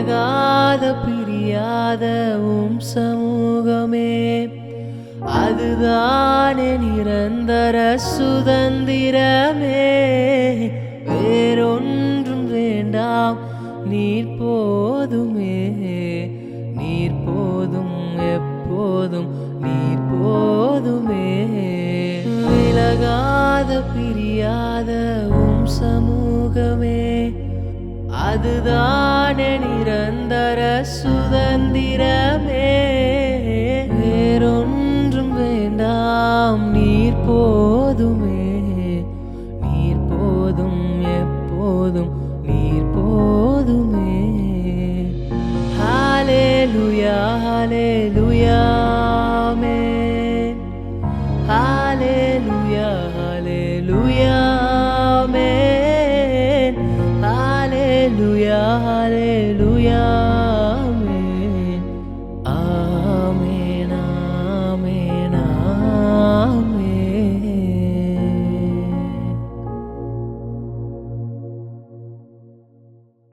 விலகாத பிரியாத சமூகமே, அதுதானே நிரந்தர சுதந்திரமே. வேறொன்றும் வேண்டாம், நீர் போதுமே, நீர் போதும், எப்போதும் நீர் போதுமே. விலகாத பிரியாத சமூகமே, அதுதானே நிரந்தர சுதந்திரமே. வேறொன்றும் வேண்டாம், நீர் போதுமே, நீர் போதும், எப்போதும் நீர் போதுமே. ஹல்லேலூயா, ஹல்லேலூயா, ஆமென். ஹல்லேலூயா, ஹல்லேலூயா, ஆமென். Hallelujah, hallelujah.